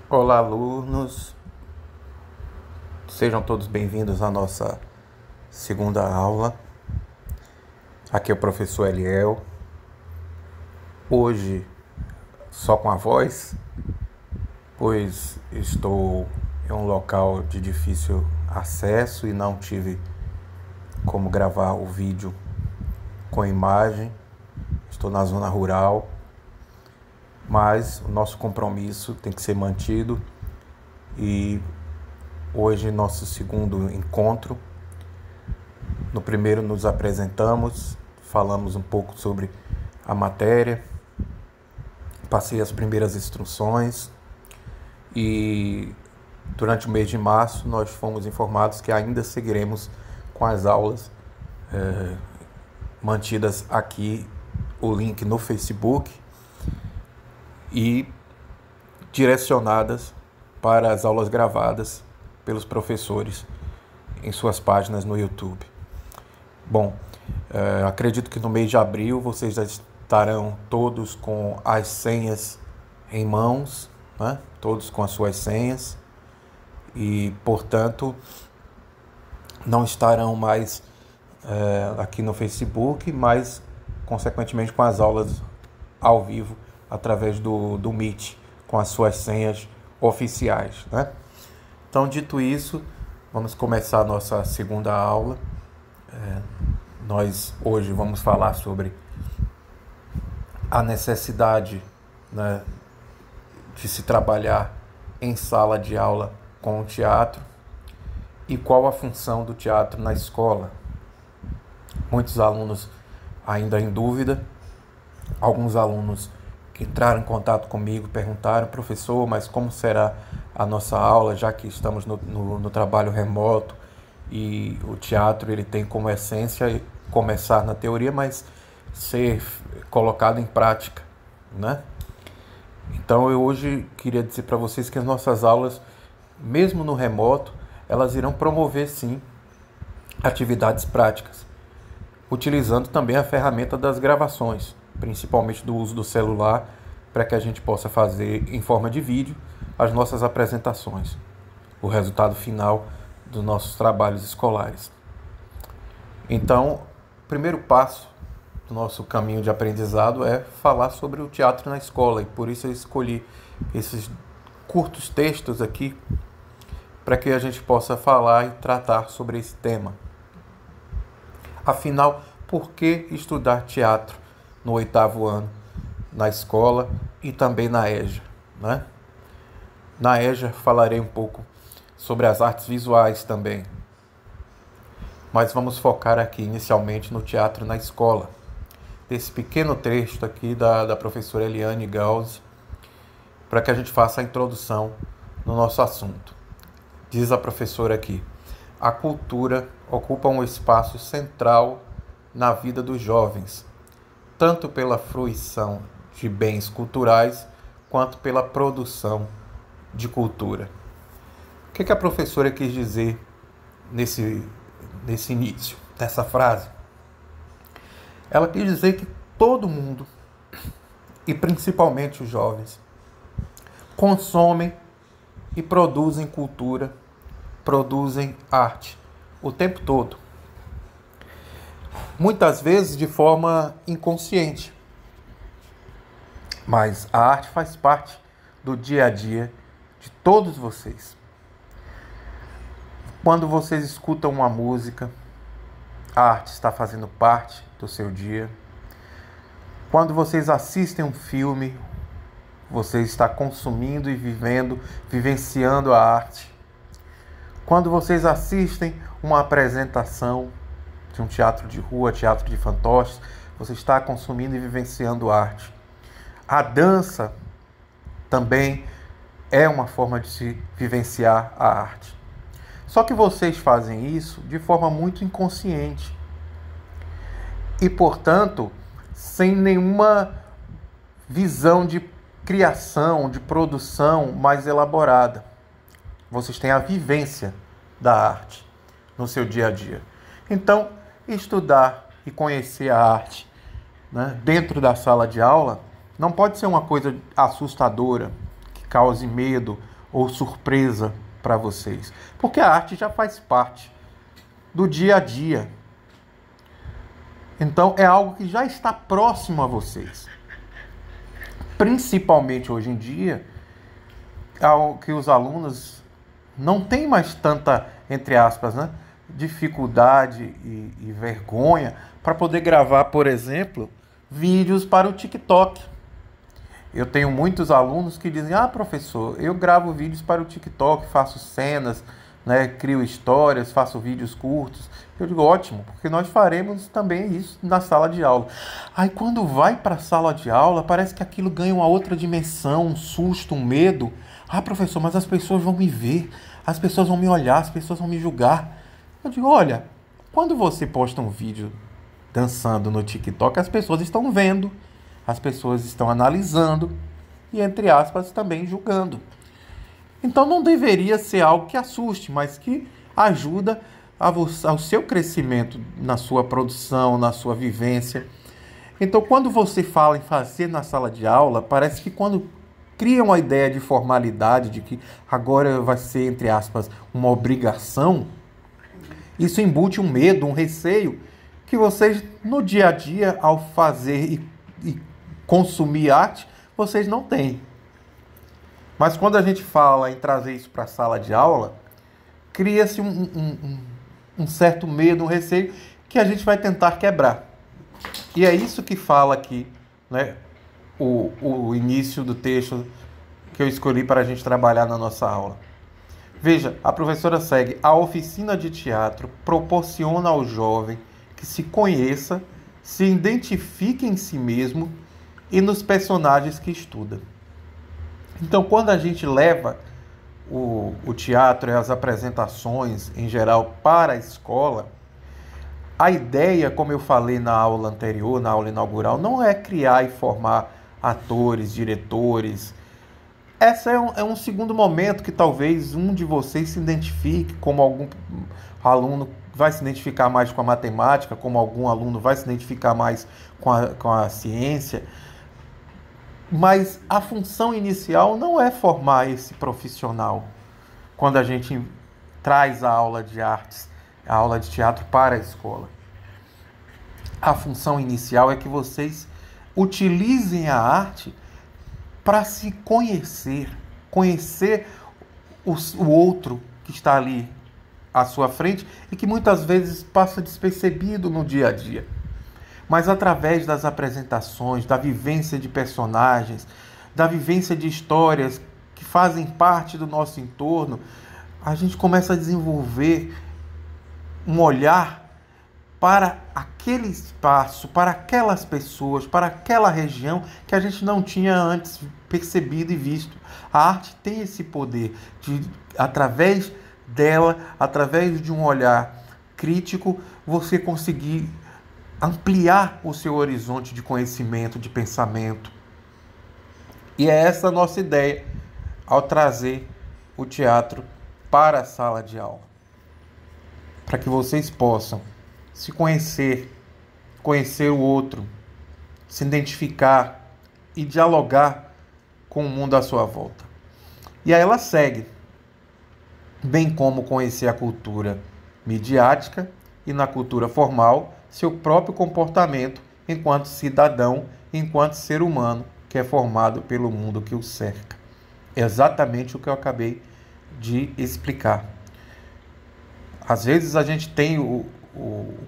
Olá, alunos. Sejam todos bem-vindos à nossa segunda aula. Aqui é o professor Eliel. Hoje, só com a voz, pois estou em um local de difícil acesso e não tive como gravar o vídeo com imagem. Estou na zona rural, mas o nosso compromisso tem que ser mantido e hoje nosso segundo encontro. No primeiro nos apresentamos, falamos um pouco sobre a matéria, passei as primeiras instruções e durante o mês de março nós fomos informados que ainda seguiremos com as aulas mantidas aqui, o link no Facebook e direcionadas para as aulas gravadas pelos professores em suas páginas no YouTube. Bom, acredito que no mês de abril vocês já estarão todos com as senhas em mãos, né? Todos com as suas senhas e, portanto, não estarão mais aqui no Facebook, mas, consequentemente, com as aulas ao vivo através do Meet, com as suas senhas oficiais, né? Então, dito isso, vamos começar a nossa segunda aula. Nós hoje vamos falar sobre a necessidade, né, de se trabalhar em sala de aula com o teatro e qual a função do teatro na escola. Muitos alunos ainda em dúvida, alguns alunos que entraram em contato comigo perguntaram: professor, mas como será a nossa aula, já que estamos no trabalho remoto e o teatro ele tem como essência começar na teoria, mas ser colocado em prática, né? Então eu hoje queria dizer para vocês que as nossas aulas, mesmo no remoto, elas irão promover sim atividades práticas, utilizando também a ferramenta das gravações, principalmente do uso do celular, para que a gente possa fazer em forma de vídeo as nossas apresentações, o resultado final dos nossos trabalhos escolares. Então, o primeiro passo do nosso caminho de aprendizado é falar sobre o teatro na escola, e por isso eu escolhi esses curtos textos aqui para que a gente possa falar e tratar sobre esse tema. Afinal, por que estudar teatro no 8º ano na escola e também na EJA, né? Na EJA falarei um pouco sobre as artes visuais também, mas vamos focar aqui inicialmente no teatro na escola. Desse pequeno texto aqui da professora Eliane Gauss, para que a gente faça a introdução no nosso assunto. Diz a professora aqui: a cultura ocupa um espaço central na vida dos jovens, tanto pela fruição de bens culturais, quanto pela produção de cultura. O que a professora quis dizer nesse início, dessa frase? Ela quis dizer que todo mundo, e principalmente os jovens, consomem e produzem cultura, produzem arte o tempo todo. Muitas vezes de forma inconsciente. Mas a arte faz parte do dia a dia de todos vocês. Quando vocês escutam uma música, a arte está fazendo parte do seu dia. Quando vocês assistem um filme, você está consumindo e vivenciando a arte. Quando vocês assistem uma apresentação de um teatro de rua, teatro de fantoches, você está consumindo e vivenciando a arte. A dança também é uma forma de se vivenciar a arte. Só que vocês fazem isso de forma muito inconsciente e, portanto, sem nenhuma visão de criação, de produção mais elaborada. Vocês têm a vivência da arte no seu dia a dia. Então, estudar e conhecer a arte, né, dentro da sala de aula não pode ser uma coisa assustadora, que cause medo ou surpresa para vocês, porque a arte já faz parte do dia a dia. Então é algo que já está próximo a vocês. Principalmente hoje em dia, que os alunos não têm mais tanta, entre aspas, né, dificuldade e vergonha para poder gravar, por exemplo, vídeos para o TikTok. Eu tenho muitos alunos que dizem: ah, professor, eu gravo vídeos para o TikTok, faço cenas, né, crio histórias, faço vídeos curtos. Eu digo: ótimo, porque nós faremos também isso na sala de aula. Aí quando vai para a sala de aula, parece que aquilo ganha uma outra dimensão, um susto, um medo. Ah, professor, mas as pessoas vão me ver, as pessoas vão me olhar, as pessoas vão me julgar. Eu digo: olha, quando você posta um vídeo dançando no TikTok, as pessoas estão vendo, as pessoas estão analisando e, entre aspas, também julgando. Então não deveria ser algo que assuste, mas que ajuda ao seu crescimento na sua produção, na sua vivência. Então quando você fala em fazer na sala de aula, parece que quando criam a ideia de formalidade, de que agora vai ser, entre aspas, uma obrigação, isso embute um medo, um receio, que vocês, no dia a dia, ao fazer e consumir arte, vocês não têm. Mas quando a gente fala em trazer isso para a sala de aula, cria-se um certo medo, um receio, que a gente vai tentar quebrar. E é isso que fala aqui, né, o início do texto que eu escolhi para a gente trabalhar na nossa aula. Veja, a professora segue: a oficina de teatro proporciona ao jovem que se conheça, se identifique em si mesmo e nos personagens que estuda. Então, quando a gente leva o teatro e as apresentações em geral para a escola, a ideia, como eu falei na aula anterior, na aula inaugural, não é criar e formar atores, diretores. Esse é um segundo momento que talvez um de vocês se identifique, como algum aluno vai se identificar mais com a matemática, como algum aluno vai se identificar mais com a ciência. Mas a função inicial não é formar esse profissional. Quando a gente traz a aula de artes, a aula de teatro para a escola, a função inicial é que vocês utilizem a arte para se conhecer o outro que está ali à sua frente e que muitas vezes passa despercebido no dia a dia. Mas através das apresentações, da vivência de personagens, da vivência de histórias que fazem parte do nosso entorno, a gente começa a desenvolver um olhar para aquele espaço, para aquelas pessoas, para aquela região que a gente não tinha antes percebido e visto. A arte tem esse poder de, através dela, através de um olhar crítico, você conseguir ampliar o seu horizonte de conhecimento, de pensamento. E é essa a nossa ideia ao trazer o teatro para a sala de aula. Para que vocês possam se conhecer, conhecer o outro, se identificar e dialogar com o mundo à sua volta. E aí ela segue, bem como conhecer a cultura midiática e na cultura formal, seu próprio comportamento enquanto cidadão, enquanto ser humano que é formado pelo mundo que o cerca. É exatamente o que eu acabei de explicar. Às vezes a gente tem o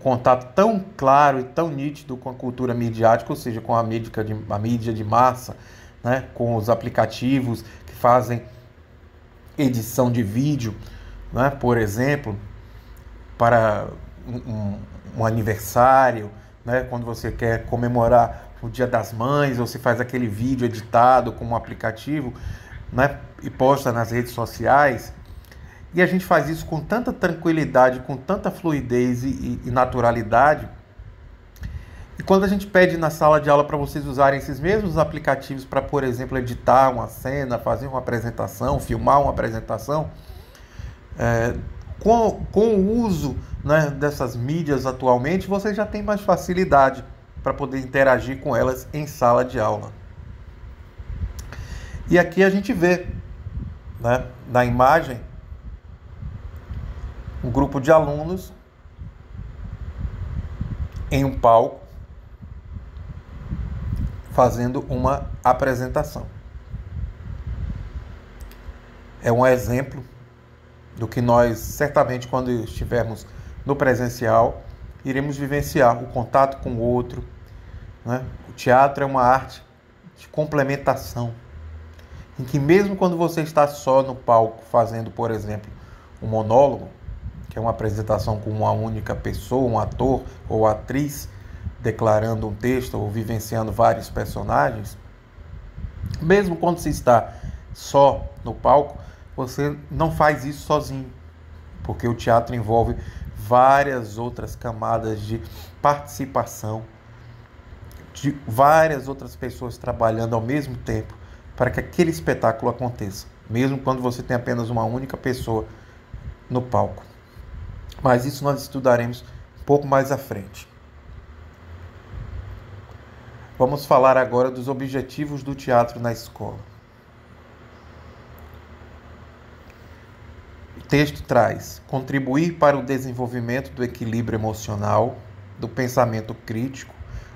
contato tão claro e tão nítido com a cultura midiática, ou seja, com a mídia de massa, né, com os aplicativos que fazem edição de vídeo, né, por exemplo, para um aniversário, né, quando você quer comemorar o Dia das Mães, você faz aquele vídeo editado com um aplicativo, né, e posta nas redes sociais. E a gente faz isso com tanta tranquilidade, com tanta fluidez e naturalidade. E quando a gente pede na sala de aula para vocês usarem esses mesmos aplicativos para, por exemplo, editar uma cena, fazer uma apresentação, filmar uma apresentação, com o uso, né, dessas mídias atualmente, vocês já têm mais facilidade para poder interagir com elas em sala de aula. E aqui a gente vê né, na imagem, um grupo de alunos em um palco fazendo uma apresentação. É um exemplo do que nós, certamente, quando estivermos no presencial, iremos vivenciar o contato com o outro, né? O teatro é uma arte de complementação, em que mesmo quando você está só no palco fazendo, por exemplo, um monólogo, que é uma apresentação com uma única pessoa, um ator ou atriz, declarando um texto ou vivenciando vários personagens, mesmo quando se está só no palco, você não faz isso sozinho, porque o teatro envolve várias outras camadas de participação, de várias outras pessoas trabalhando ao mesmo tempo para que aquele espetáculo aconteça, mesmo quando você tem apenas uma única pessoa no palco. Mas isso nós estudaremos um pouco mais à frente. Vamos falar agora dos objetivos do teatro na escola. O texto traz: contribuir para o desenvolvimento do equilíbrio emocional, do pensamento crítico,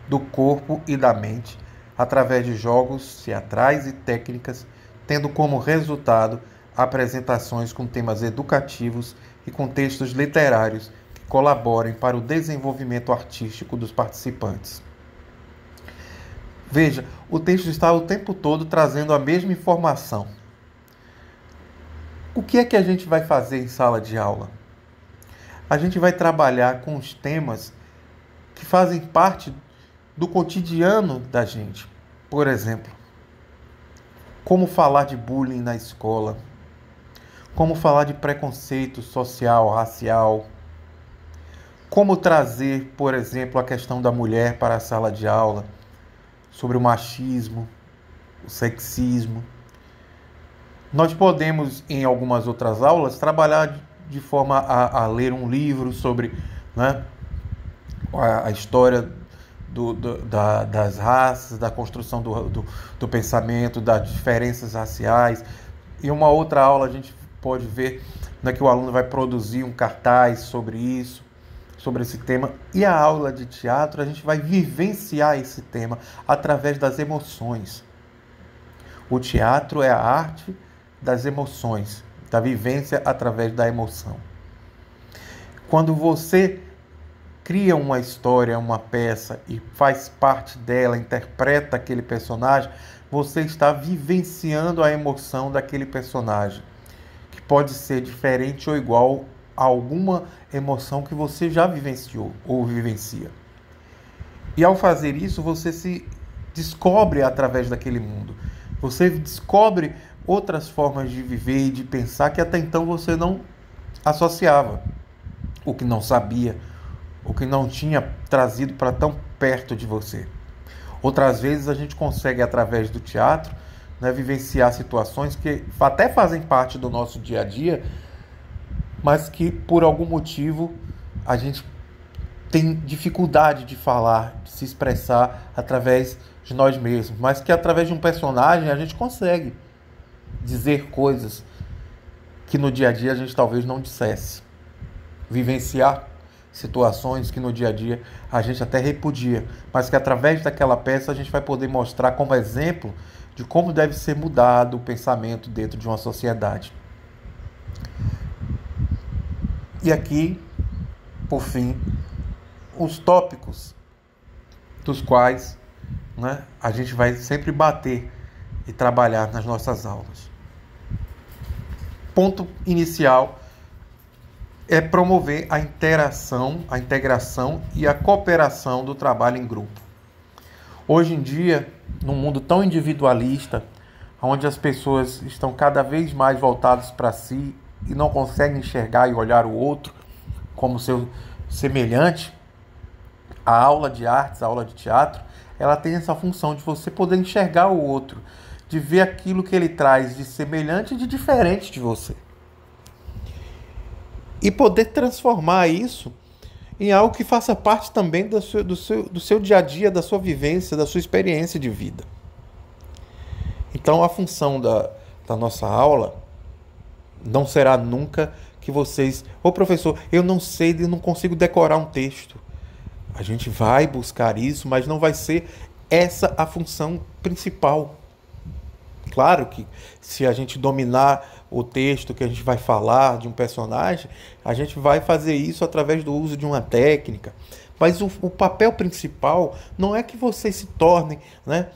do corpo e da mente, através de jogos teatrais e técnicas, tendo como resultado apresentações com temas educativos e com textos literários que colaborem para o desenvolvimento artístico dos participantes. Veja, o texto está o tempo todo trazendo a mesma informação. O que é que a gente vai fazer em sala de aula? A gente vai trabalhar com os temas que fazem parte do cotidiano da gente. Por exemplo, como falar de bullying na escola, como falar de preconceito social, racial, como trazer, por exemplo, a questão da mulher para a sala de aula, sobre o machismo, o sexismo. Nós podemos, em algumas outras aulas, trabalhar de forma a ler um livro sobre, né, a história das raças, da construção do pensamento, das diferenças raciais. Em uma outra aula a gente pode ver, né, que o aluno vai produzir um cartaz sobre isso, sobre esse tema. E a aula de teatro a gente vai vivenciar esse tema através das emoções. O teatro é a arte das emoções, da vivência através da emoção. Quando você cria uma história, uma peça e faz parte dela, interpreta aquele personagem, você está vivenciando a emoção daquele personagem, que pode ser diferente ou igual a alguma emoção que você já vivenciou ou vivencia. E ao fazer isso, você se descobre através daquele mundo. Você descobre outras formas de viver e de pensar que até então você não associava, o que não sabia, o que não tinha trazido para tão perto de você. Outras vezes a gente consegue, através do teatro, né, vivenciar situações que até fazem parte do nosso dia a dia, mas que por algum motivo a gente tem dificuldade de falar, de se expressar através de nós mesmos, mas que através de um personagem a gente consegue dizer coisas que no dia a dia a gente talvez não dissesse. Vivenciar situações que no dia a dia a gente até repudia, mas que através daquela peça a gente vai poder mostrar como exemplo de como deve ser mudado o pensamento dentro de uma sociedade. E aqui, por fim, os tópicos dos quais, né, a gente vai sempre bater e trabalhar nas nossas aulas. Ponto inicial é promover a interação, a integração e a cooperação do trabalho em grupo. Hoje em dia, num mundo tão individualista, onde as pessoas estão cada vez mais voltadas para si e não conseguem enxergar e olhar o outro como seu semelhante, a aula de artes, a aula de teatro, ela tem essa função de você poder enxergar o outro, de ver aquilo que ele traz de semelhante e de diferente de você. E poder transformar isso em algo que faça parte também do seu dia a dia, da sua vivência, da sua experiência de vida. Então, a função da nossa aula Não será nunca que vocês... Ô professor, eu não sei, eu não consigo decorar um texto. A gente vai buscar isso, mas não vai ser essa a função principal. Claro que se a gente dominar o texto que a gente vai falar de um personagem, a gente vai fazer isso através do uso de uma técnica. Mas o papel principal não é que vocês se tornem, né,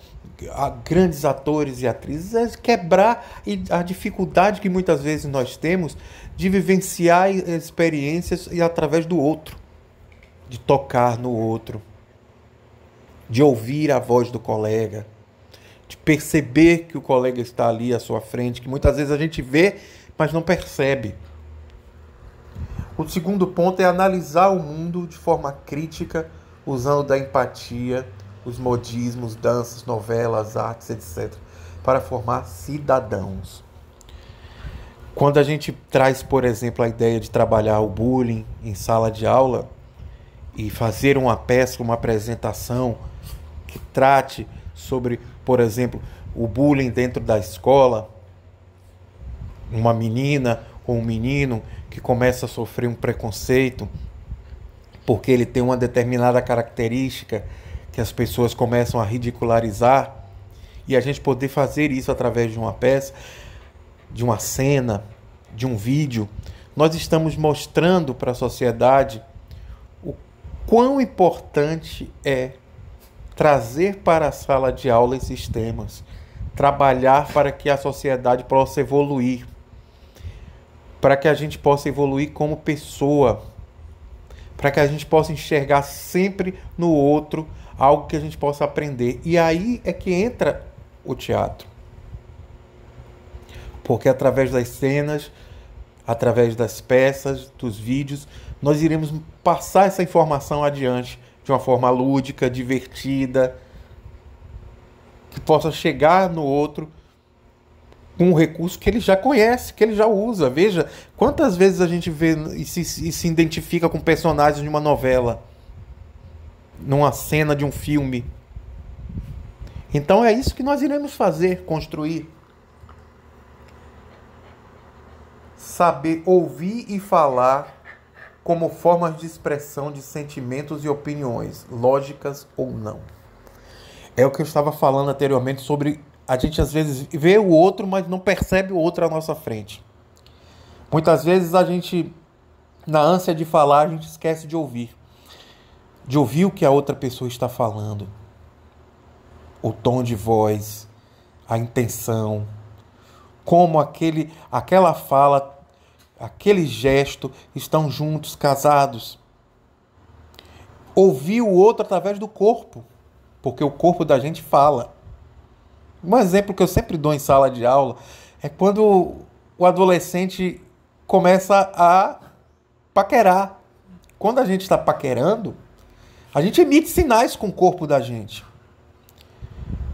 grandes atores e atrizes, é quebrar a dificuldade que muitas vezes nós temos de vivenciar experiências e através do outro, de tocar no outro, de ouvir a voz do colega, de perceber que o colega está ali à sua frente, que muitas vezes a gente vê, mas não percebe. O segundo ponto é analisar o mundo de forma crítica, usando da empatia, os modismos, danças, novelas, artes, etc., para formar cidadãos. Quando a gente traz, por exemplo, a ideia de trabalhar o bullying em sala de aula e fazer uma peça, uma apresentação que trate sobre, por exemplo, o bullying dentro da escola, uma menina ou um menino que começa a sofrer um preconceito porque ele tem uma determinada característica que as pessoas começam a ridicularizar, e a gente poder fazer isso através de uma peça, de uma cena, de um vídeo, nós estamos mostrando para a sociedade o quão importante é trazer para a sala de aula esses temas, trabalhar para que a sociedade possa evoluir, para que a gente possa evoluir como pessoa, para que a gente possa enxergar sempre no outro algo que a gente possa aprender. E aí é que entra o teatro. Porque através das cenas, através das peças, dos vídeos, nós iremos passar essa informação adiante de uma forma lúdica, divertida, que possa chegar no outro com um recurso que ele já conhece, que ele já usa. Veja quantas vezes a gente vê e se identifica com personagens de uma novela, numa cena de um filme. Então é isso que nós iremos fazer, construir. Saber ouvir e falar como formas de expressão de sentimentos e opiniões, lógicas ou não. É o que eu estava falando anteriormente sobre a gente às vezes vê o outro, mas não percebe o outro à nossa frente. Muitas vezes a gente, na ânsia de falar, a gente esquece de ouvir. De ouvir o que a outra pessoa está falando. O tom de voz, a intenção, como aquela fala, aquele gesto estão juntos, casados. Ouvir o outro através do corpo, porque o corpo da gente fala. Um exemplo que eu sempre dou em sala de aula é quando o adolescente começa a paquerar. Quando a gente está paquerando, a gente emite sinais com o corpo da gente.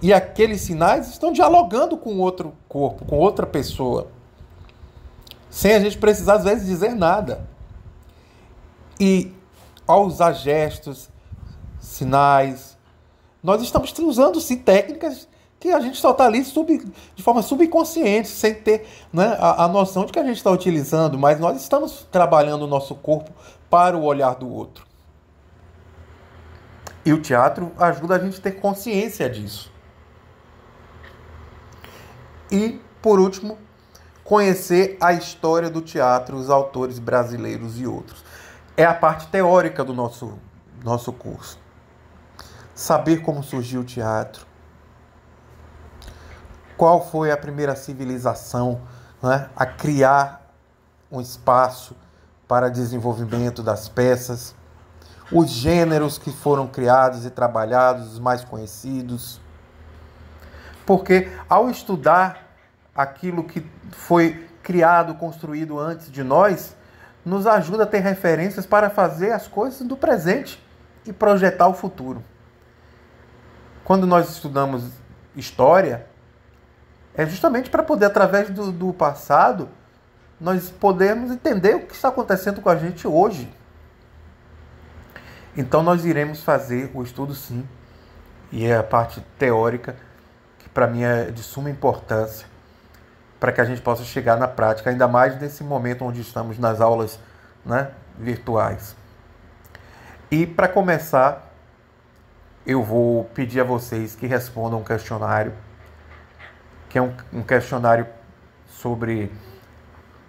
E aqueles sinais estão dialogando com outro corpo, com outra pessoa. Sem a gente precisar, às vezes, dizer nada. E ao usar gestos, sinais, nós estamos usando, sim, técnicas que a gente só está ali de forma subconsciente, sem ter, né, a noção de que a gente está utilizando, mas nós estamos trabalhando o nosso corpo para o olhar do outro. E o teatro ajuda a gente a ter consciência disso. E, por último, conhecer a história do teatro, os autores brasileiros e outros. É a parte teórica do nosso curso. Saber como surgiu o teatro. Qual foi a primeira civilização, né, a criar um espaço para desenvolvimento das peças. Os gêneros que foram criados e trabalhados, os mais conhecidos. Porque ao estudar aquilo que foi criado, construído antes de nós, nos ajuda a ter referências para fazer as coisas do presente e projetar o futuro. Quando nós estudamos história, é justamente para poder, através do passado, nós podermos entender o que está acontecendo com a gente hoje. Então nós iremos fazer o estudo, sim, e é a parte teórica, que para mim é de suma importância, para que a gente possa chegar na prática, ainda mais nesse momento onde estamos nas aulas, né, virtuais. E para começar, eu vou pedir a vocês que respondam um questionário, que é um questionário sobre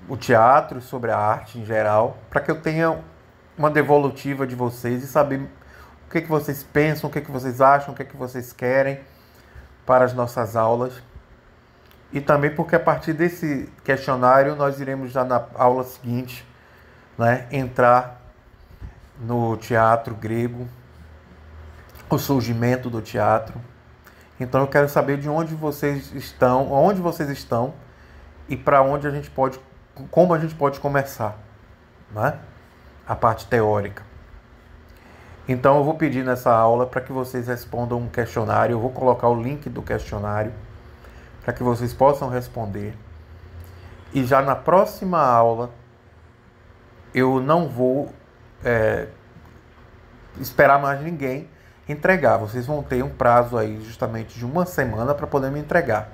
o teatro, sobre a arte em geral, para que eu tenha uma devolutiva de vocês e saber o que vocês pensam, o que vocês acham, o que vocês querem para as nossas aulas. E também porque a partir desse questionário nós iremos já na aula seguinte, né, entrar no teatro grego, o surgimento do teatro. Então eu quero saber de onde vocês estão, e para onde a gente pode, como a gente pode começar, né? A parte teórica. Então eu vou pedir nessa aula para que vocês respondam um questionário. Eu vou colocar o link do questionário para que vocês possam responder. E já na próxima aula eu não vou esperar mais ninguém entregar. Vocês vão ter um prazo aí justamente de 1 semana para poder me entregar.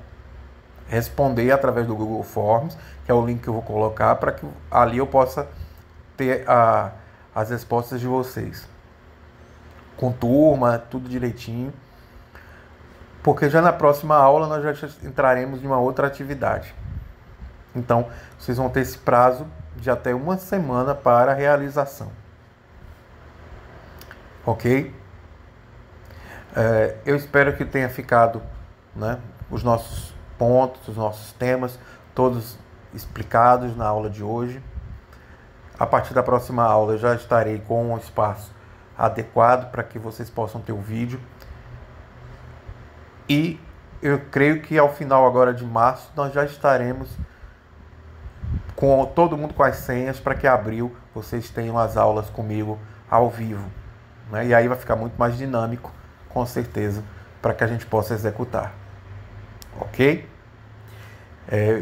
Responder através do Google Forms, que é o link que eu vou colocar, para que ali eu possa ter as respostas de vocês. Com turma, tudo direitinho. Porque já na próxima aula nós já entraremos em uma outra atividade. Então, vocês vão ter esse prazo de até 1 semana para a realização. Ok? Eu espero que tenha ficado, né, os nossos pontos, os nossos temas, todos explicados na aula de hoje. A partir da próxima aula eu já estarei com um espaço adequado para que vocês possam ter o vídeo. E eu creio que ao final agora de março nós já estaremos com todo mundo com as senhas para que abril vocês tenham as aulas comigo ao vivo, né? E aí vai ficar muito mais dinâmico, com certeza, para que a gente possa executar. Ok?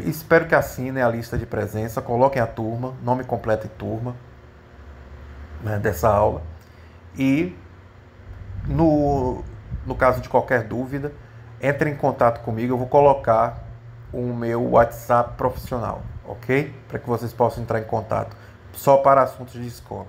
Espero que assinem a lista de presença, coloquem a turma, nome completo e turma, né, dessa aula. E no caso de qualquer dúvida, entre em contato comigo. Eu vou colocar o meu WhatsApp profissional, ok? Para que vocês possam entrar em contato, só para assuntos de escola.